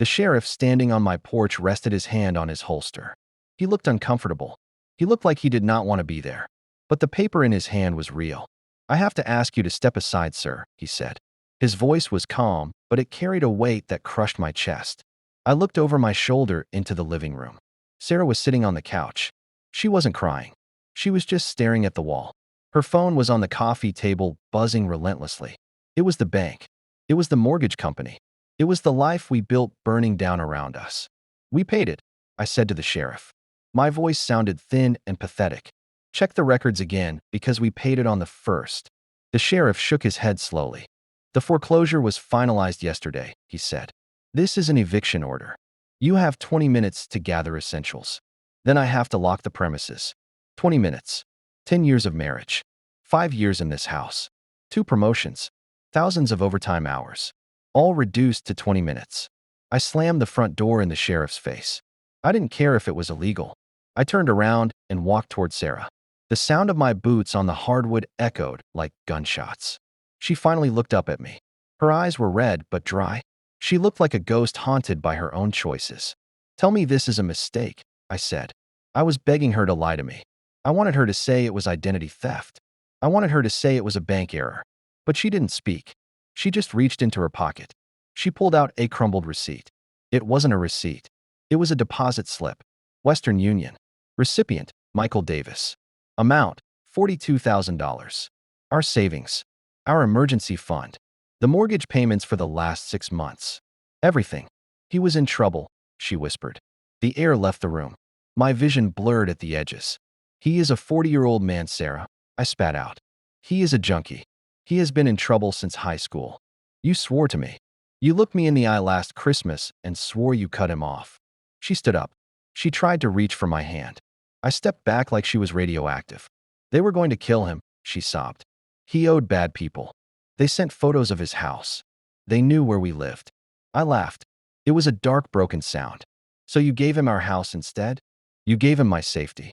The sheriff standing on my porch rested his hand on his holster. He looked uncomfortable. He looked like he did not want to be there. But the paper in his hand was real. "I have to ask you to step aside, sir," he said. His voice was calm, but it carried a weight that crushed my chest. I looked over my shoulder into the living room. Sarah was sitting on the couch. She wasn't crying. She was just staring at the wall. Her phone was on the coffee table, buzzing relentlessly. It was the bank. It was the mortgage company. It was the life we built burning down around us. "We paid it," I said to the sheriff. My voice sounded thin and pathetic. "Check the records again, because we paid it on the 1st. The sheriff shook his head slowly. "The foreclosure was finalized yesterday," he said. "This is an eviction order. You have 20 minutes to gather essentials. Then I have to lock the premises. 20 minutes. 10 years of marriage. 5 years in this house. 2 promotions. Thousands of overtime hours. All reduced to 20 minutes." I slammed the front door in the sheriff's face. I didn't care if it was illegal. I turned around and walked toward Sarah. The sound of my boots on the hardwood echoed like gunshots. She finally looked up at me. Her eyes were red but dry. She looked like a ghost haunted by her own choices. "Tell me this is a mistake," I said. I was begging her to lie to me. I wanted her to say it was identity theft. I wanted her to say it was a bank error. But she didn't speak. She just reached into her pocket. She pulled out a crumbled receipt. It wasn't a receipt. It was a deposit slip. Western Union. Recipient, Michael Davis. Amount, $42,000. Our savings. Our emergency fund. The mortgage payments for the last 6 months. Everything. "He was in trouble," she whispered. The air left the room. My vision blurred at the edges. "He is a 40-year-old man, Sarah," I spat out. "He is a junkie. He has been in trouble since high school. You swore to me. You looked me in the eye last Christmas and swore you cut him off." She stood up. She tried to reach for my hand. I stepped back like she was radioactive. "They were going to kill him," she sobbed. "He owed bad people. They sent photos of his house. They knew where we lived." I laughed. It was a dark, broken sound. "So you gave him our house instead? You gave him my safety.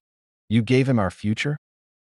You gave him our future?"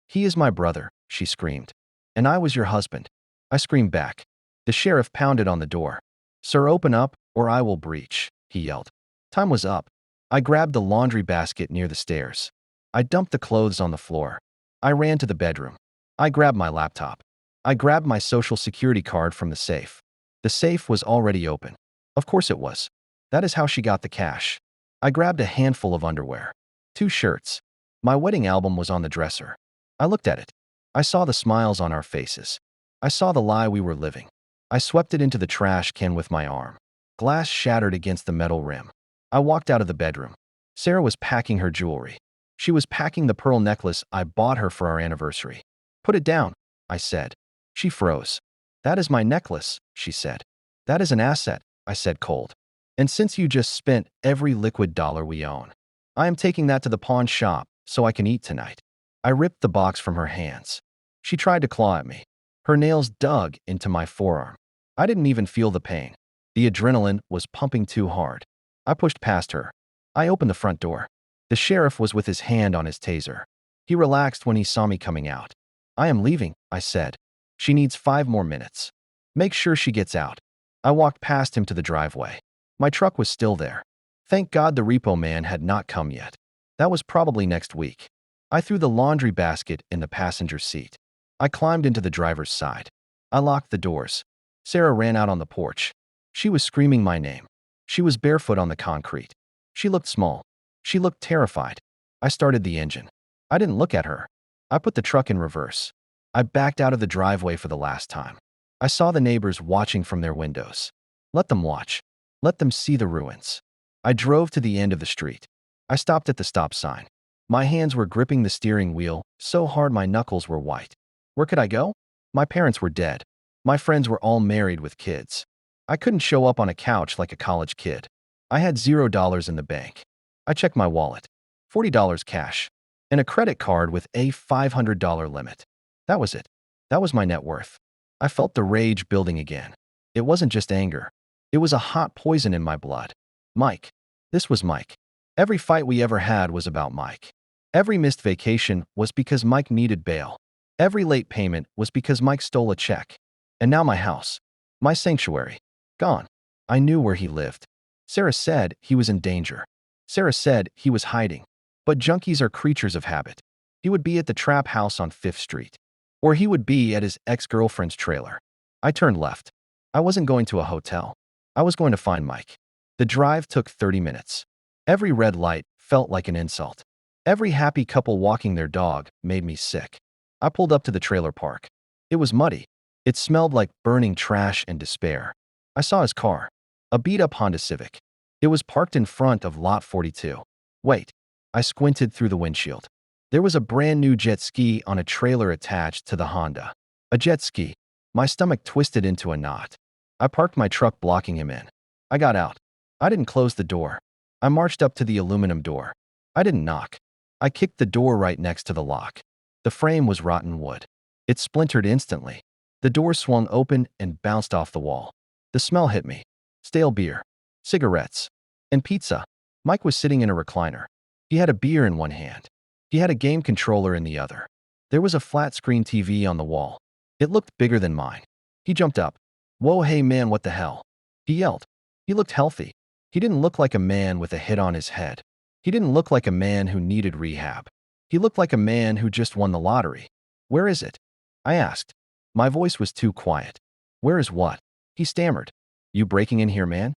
"He is my brother," she screamed. "And I was your husband." I screamed back. The sheriff pounded on the door. "Sir, open up, or I will breach," he yelled. Time was up. I grabbed the laundry basket near the stairs. I dumped the clothes on the floor. I ran to the bedroom. I grabbed my laptop. I grabbed my social security card from the safe. The safe was already open. Of course it was. That is how she got the cash. I grabbed a handful of underwear. 2 shirts. My wedding album was on the dresser. I looked at it. I saw the smiles on our faces. I saw the lie we were living. I swept it into the trash can with my arm. Glass shattered against the metal rim. I walked out of the bedroom. Sarah was packing her jewelry. She was packing the pearl necklace I bought her for our anniversary. "Put it down," I said. She froze. "That is my necklace," she said. "That is an asset," I said cold. "And since you just spent every liquid dollar we own, I am taking that to the pawn shop so I can eat tonight." I ripped the box from her hands. She tried to claw at me. Her nails dug into my forearm. I didn't even feel the pain. The adrenaline was pumping too hard. I pushed past her. I opened the front door. The sheriff was with his hand on his taser. He relaxed when he saw me coming out. "I am leaving," I said. "She needs 5 more minutes. Make sure she gets out." I walked past him to the driveway. My truck was still there. Thank God the repo man had not come yet. That was probably next week. I threw the laundry basket in the passenger seat. I climbed into the driver's side. I locked the doors. Sarah ran out on the porch. She was screaming my name. She was barefoot on the concrete. She looked small. She looked terrified. I started the engine. I didn't look at her. I put the truck in reverse. I backed out of the driveway for the last time. I saw the neighbors watching from their windows. Let them watch. Let them see the ruins. I drove to the end of the street. I stopped at the stop sign. My hands were gripping the steering wheel so hard my knuckles were white. Where could I go? My parents were dead. My friends were all married with kids. I couldn't show up on a couch like a college kid. I had $0 in the bank. I checked my wallet. $40 cash. And a credit card with a $500 limit. That was it. That was my net worth. I felt the rage building again. It wasn't just anger. It was a hot poison in my blood. Mike. This was Mike. Every fight we ever had was about Mike. Every missed vacation was because Mike needed bail. Every late payment was because Mike stole a check. And now my house. My sanctuary. Gone. I knew where he lived. Sarah said he was in danger. Sarah said he was hiding. But junkies are creatures of habit. He would be at the trap house on 5th Street. Or he would be at his ex-girlfriend's trailer. I turned left. I wasn't going to a hotel. I was going to find Mike. The drive took 30 minutes. Every red light felt like an insult. Every happy couple walking their dog made me sick. I pulled up to the trailer park. It was muddy. It smelled like burning trash and despair. I saw his car, a beat-up Honda Civic. It was parked in front of Lot 42. Wait. I squinted through the windshield. There was a brand new jet ski on a trailer attached to the Honda. A jet ski. My stomach twisted into a knot. I parked my truck blocking him in. I got out. I didn't close the door. I marched up to the aluminum door. I didn't knock. I kicked the door right next to the lock. The frame was rotten wood. It splintered instantly. The door swung open and bounced off the wall. The smell hit me. Stale beer, cigarettes, and pizza. Mike was sitting in a recliner. He had a beer in one hand. He had a game controller in the other. There was a flat-screen TV on the wall. It looked bigger than mine. He jumped up. "Whoa, hey man, what the hell?" He yelled. He looked healthy. He didn't look like a man with a hit on his head. He didn't look like a man who needed rehab. He looked like a man who just won the lottery. "Where is it?" I asked. My voice was too quiet. "Where is what?" He stammered. "You breaking in here, man?"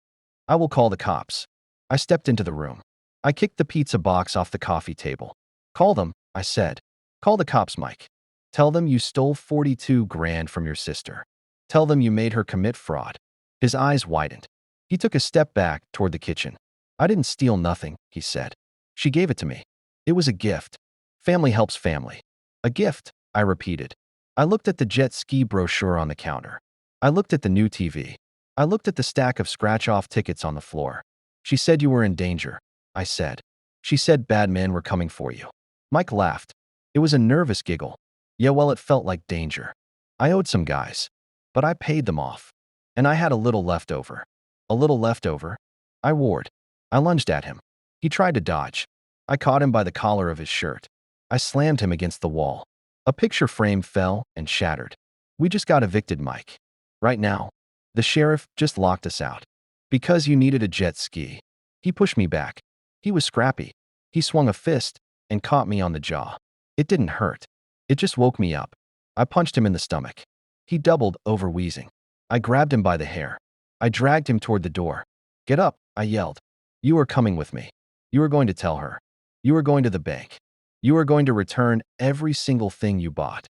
"I will call the cops." I stepped into the room. I kicked the pizza box off the coffee table. "Call them," I said. "Call the cops, Mike. Tell them you stole 42 grand from your sister. Tell them you made her commit fraud." His eyes widened. He took a step back toward the kitchen. "I didn't steal nothing," he said. "She gave it to me. It was a gift. Family helps family." "A gift," I repeated. I looked at the jet ski brochure on the counter. I looked at the new TV. I looked at the stack of scratch-off tickets on the floor. "She said you were in danger," I said. "She said bad men were coming for you." Mike laughed. It was a nervous giggle. "Yeah, well, it felt like danger. I owed some guys, but I paid them off. And I had a little left over." "A little left over?" I roared. I lunged at him. He tried to dodge. I caught him by the collar of his shirt. I slammed him against the wall. A picture frame fell and shattered. "We just got evicted, Mike. Right now. The sheriff just locked us out. Because you needed a jet ski." He pushed me back. He was scrappy. He swung a fist and caught me on the jaw. It didn't hurt. It just woke me up. I punched him in the stomach. He doubled over, wheezing. I grabbed him by the hair. I dragged him toward the door. "Get up," I yelled. "You are coming with me. You are going to tell her. You are going to the bank. You are going to return every single thing you bought."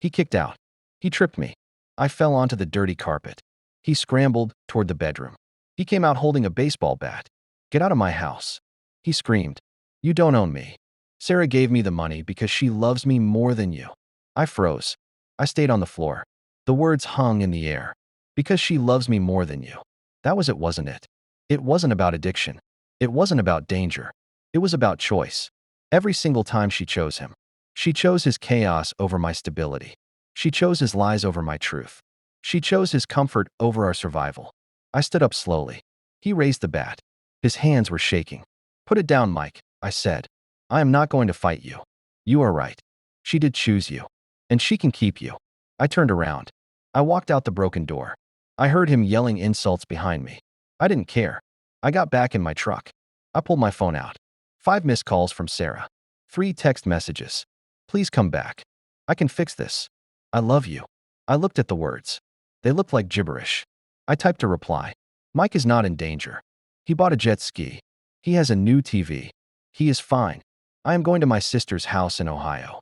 He kicked out. He tripped me. I fell onto the dirty carpet. He scrambled toward the bedroom. He came out holding a baseball bat. "Get out of my house," he screamed. "You don't own me. Sarah gave me the money because she loves me more than you." I froze. I stayed on the floor. The words hung in the air. "Because she loves me more than you." That was it, wasn't it? It wasn't about addiction. It wasn't about danger. It was about choice. Every single time she chose him. She chose his chaos over my stability. She chose his lies over my truth. She chose his comfort over our survival. I stood up slowly. He raised the bat. His hands were shaking. "Put it down, Mike," I said. "I am not going to fight you. You are right. She did choose you. And she can keep you." I turned around. I walked out the broken door. I heard him yelling insults behind me. I didn't care. I got back in my truck. I pulled my phone out. 5 missed calls from Sarah. 3 text messages. "Please come back. I can fix this. I love you." I looked at the words. They looked like gibberish. I typed a reply. "Mike is not in danger. He bought a jet ski. He has a new TV. He is fine. I am going to my sister's house in Ohio.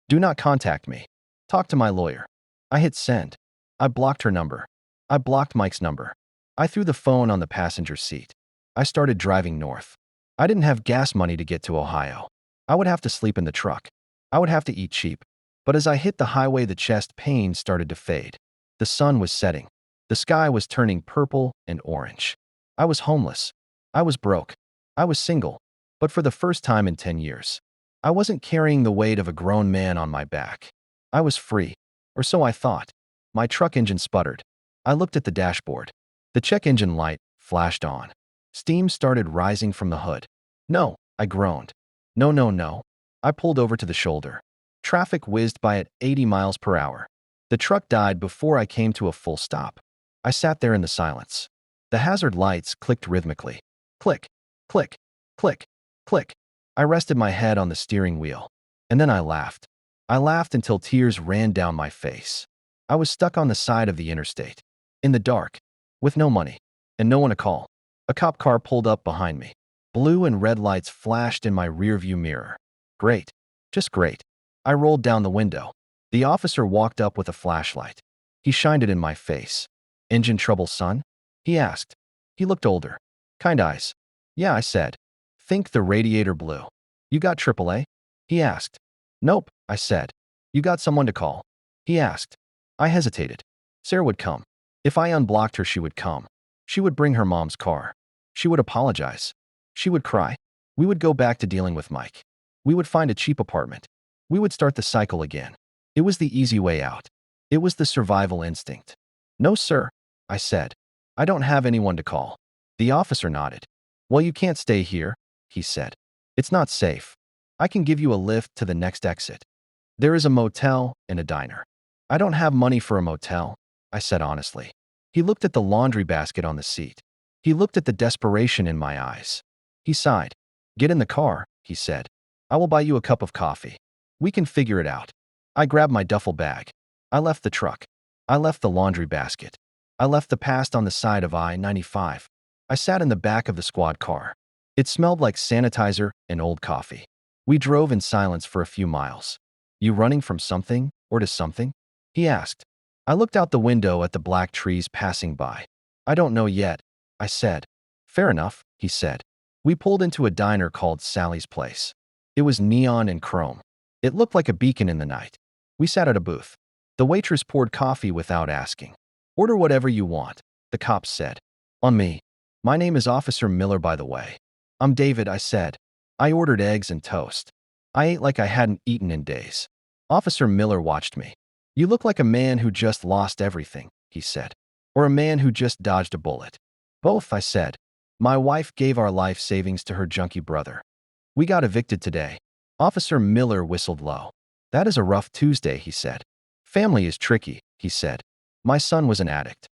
Do not contact me. Talk to my lawyer." I hit send. I blocked her number. I blocked Mike's number. I threw the phone on the passenger seat. I started driving north. I didn't have gas money to get to Ohio. I would have to sleep in the truck. I would have to eat cheap. But as I hit the highway, the chest pain started to fade. The sun was setting. The sky was turning purple and orange. I was homeless. I was broke. I was single. But for the first time in 10 years, I wasn't carrying the weight of a grown man on my back. I was free. Or so I thought. My truck engine sputtered. I looked at the dashboard. The check engine light flashed on. Steam started rising from the hood. "No," I groaned. "No, no, no." I pulled over to the shoulder. Traffic whizzed by at 80 miles per hour. The truck died before I came to a full stop. I sat there in the silence. The hazard lights clicked rhythmically. Click, click, click, click. I rested my head on the steering wheel. And then I laughed. I laughed until tears ran down my face. I was stuck on the side of the interstate, in the dark, with no money, and no one to call. A cop car pulled up behind me. Blue and red lights flashed in my rearview mirror. Great. Just great. I rolled down the window. The officer walked up with a flashlight. He shined it in my face. Engine trouble, son? He asked. He looked older. Kind eyes. Yeah, I said. Think the radiator blew. You got AAA? He asked. Nope, I said. You got someone to call? He asked. I hesitated. Sarah would come. If I unblocked her, she would come. She would bring her mom's car. She would apologize. She would cry. We would go back to dealing with Mike. We would find a cheap apartment. We would start the cycle again. It was the easy way out. It was the survival instinct. No, sir, I said. I don't have anyone to call. The officer nodded. Well, you can't stay here, he said. It's not safe. I can give you a lift to the next exit. There is a motel and a diner. I don't have money for a motel, I said honestly. He looked at the laundry basket on the seat. He looked at the desperation in my eyes. He sighed. Get in the car, he said. I will buy you a cup of coffee. We can figure it out. I grabbed my duffel bag. I left the truck. I left the laundry basket. I left the past on the side of I-95. I sat in the back of the squad car. It smelled like sanitizer and old coffee. We drove in silence for a few miles. You running from something or to something? He asked. I looked out the window at the black trees passing by. I don't know yet, I said. Fair enough, he said. We pulled into a diner called Sally's Place. It was neon and chrome. It looked like a beacon in the night. We sat at a booth. The waitress poured coffee without asking. Order whatever you want, the cop said. On me. My name is Officer Miller, by the way. I'm David, I said. I ordered eggs and toast. I ate like I hadn't eaten in days. Officer Miller watched me. You look like a man who just lost everything, he said. Or a man who just dodged a bullet. Both, I said. My wife gave our life savings to her junkie brother. We got evicted today. Officer Miller whistled low. That is a rough Tuesday, he said. Family is tricky, he said. My son was an addict.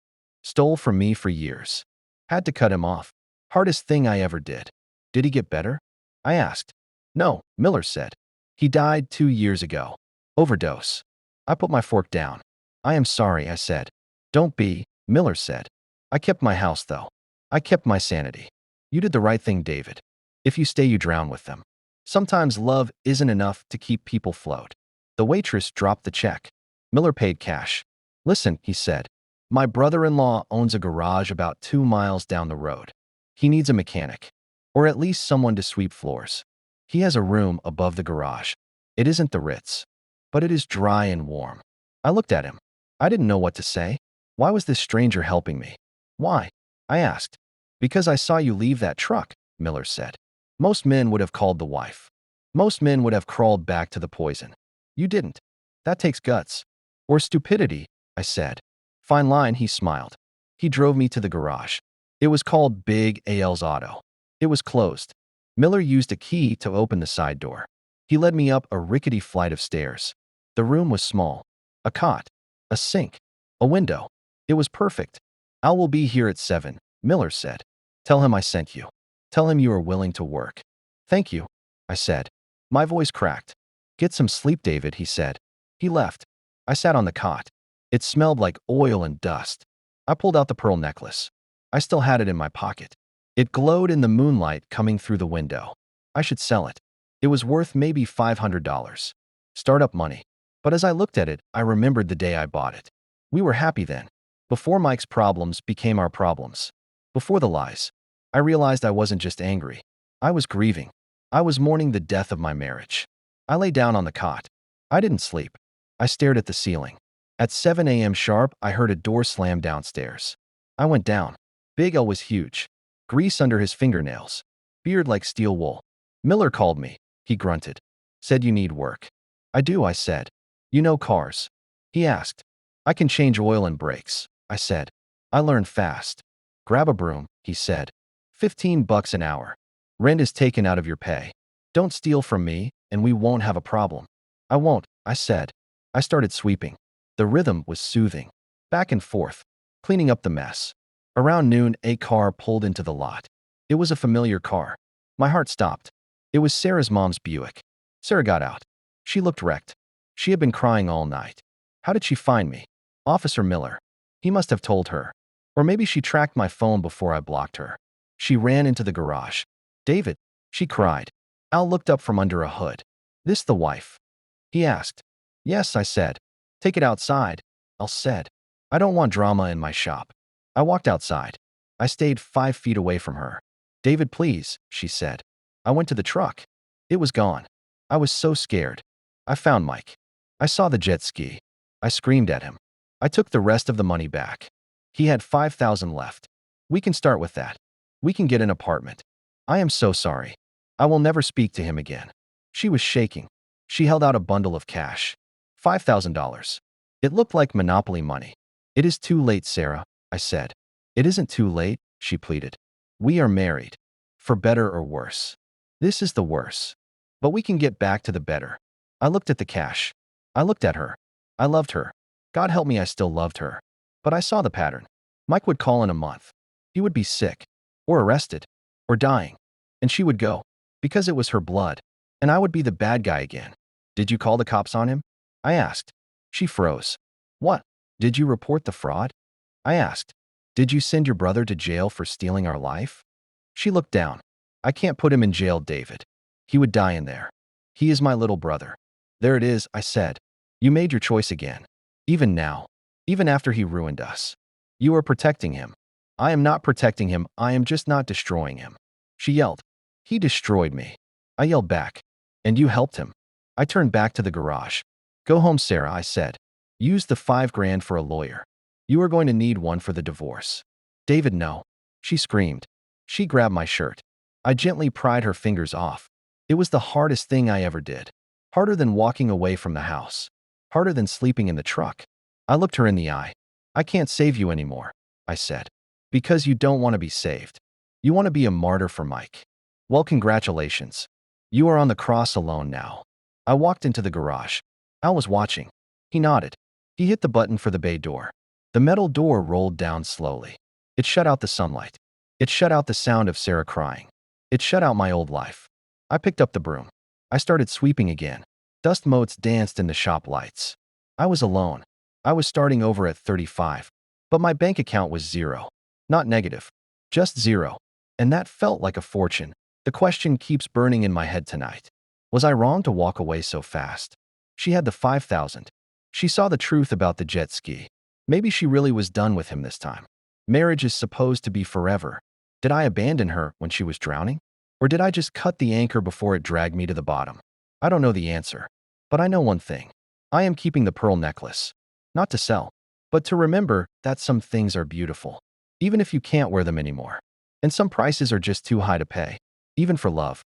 Stole from me for years. Had to cut him off. Hardest thing I ever did. Did he get better? I asked. No, Miller said. He died 2 years ago. Overdose. I put my fork down. I am sorry, I said. Don't be, Miller said. I kept my house, though. I kept my sanity. You did the right thing, David. If you stay, you drown with them. Sometimes love isn't enough to keep people afloat. The waitress dropped the check. Miller paid cash. Listen, he said. My brother-in-law owns a garage about 2 miles down the road. He needs a mechanic. Or at least someone to sweep floors. He has a room above the garage. It isn't the Ritz. But it is dry and warm. I looked at him. I didn't know what to say. Why was this stranger helping me? Why? I asked. Because I saw you leave that truck, Miller said. Most men would have called the wife. Most men would have crawled back to the poison. You didn't. That takes guts. Or stupidity, I said. Fine line, he smiled. He drove me to the garage. It was called Big Al's Auto. It was closed. Miller used a key to open the side door. He led me up a rickety flight of stairs. The room was small. A cot. A sink. A window. It was perfect. Al will be here at 7, Miller said. Tell him I sent you. Tell him you are willing to work. Thank you, I said. My voice cracked. Get some sleep, David, he said. He left. I sat on the cot. It smelled like oil and dust. I pulled out the pearl necklace. I still had it in my pocket. It glowed in the moonlight coming through the window. I should sell it. It was worth maybe $500. Startup money. But as I looked at it, I remembered the day I bought it. We were happy then. Before Mike's problems became our problems. Before the lies. I realized I wasn't just angry. I was grieving. I was mourning the death of my marriage. I lay down on the cot. I didn't sleep. I stared at the ceiling. At 7 a.m. sharp, I heard a door slam downstairs. I went down. Big L was huge. Grease under his fingernails. Beard like steel wool. Miller called me. He grunted. Said you need work. I do, I said. You know cars? He asked. I can change oil and brakes, I said. I learned fast. Grab a broom, he said. $15 an hour. Rent is taken out of your pay. Don't steal from me, and we won't have a problem. I won't, I said. I started sweeping. The rhythm was soothing. Back and forth, cleaning up the mess. Around noon, a car pulled into the lot. It was a familiar car. My heart stopped. It was Sarah's mom's Buick. Sarah got out. She looked wrecked. She had been crying all night. How did she find me? Officer Miller. He must have told her. Or maybe she tracked my phone before I blocked her. She ran into the garage. David, she cried. Al looked up from under a hood. This the wife? He asked. Yes, I said. Take it outside, Al said. I don't want drama in my shop. I walked outside. I stayed 5 feet away from her. David, please, she said. I went to the truck. It was gone. I was so scared. I found Mike. I saw the jet ski. I screamed at him. I took the rest of the money back. He had 5,000 left. We can start with that. We can get an apartment. I am so sorry. I will never speak to him again. She was shaking. She held out a bundle of cash. $5,000. It looked like Monopoly money. It is too late, Sarah, I said. It isn't too late, she pleaded. We are married. For better or worse. This is the worse. But we can get back to the better. I looked at the cash. I looked at her. I loved her. God help me, I still loved her. But I saw the pattern. Mike would call in a month. He would be sick, or arrested, or dying. And she would go, because it was her blood. And I would be the bad guy again. Did you call the cops on him? I asked. She froze. What? Did you report the fraud? I asked. Did you send your brother to jail for stealing our life? She looked down. I can't put him in jail, David. He would die in there. He is my little brother. There it is, I said. You made your choice again. Even now. Even after he ruined us. You are protecting him. I am not protecting him, I am just not destroying him. She yelled. He destroyed me. I yelled back. And you helped him. I turned back to the garage. Go home, Sarah, I said. Use the 5 grand for a lawyer. You are going to need one for the divorce. David, no. She screamed. She grabbed my shirt. I gently pried her fingers off. It was the hardest thing I ever did. Harder than walking away from the house. Harder than sleeping in the truck. I looked her in the eye. I can't save you anymore, I said. Because you don't want to be saved. You want to be a martyr for Mike. Well, congratulations. You are on the cross alone now. I walked into the garage. Al was watching. He nodded. He hit the button for the bay door. The metal door rolled down slowly. It shut out the sunlight. It shut out the sound of Sarah crying. It shut out my old life. I picked up the broom. I started sweeping again. Dust motes danced in the shop lights. I was alone. I was starting over at 35. But my bank account was 0. Not negative. Just 0. And that felt like a fortune. The question keeps burning in my head tonight. Was I wrong to walk away so fast? She had the 5,000. She saw the truth about the jet ski. Maybe she really was done with him this time. Marriage is supposed to be forever. Did I abandon her when she was drowning? Or did I just cut the anchor before it dragged me to the bottom? I don't know the answer. But I know one thing. I am keeping the pearl necklace. Not to sell, but to remember that some things are beautiful, even if you can't wear them anymore. And some prices are just too high to pay, even for love.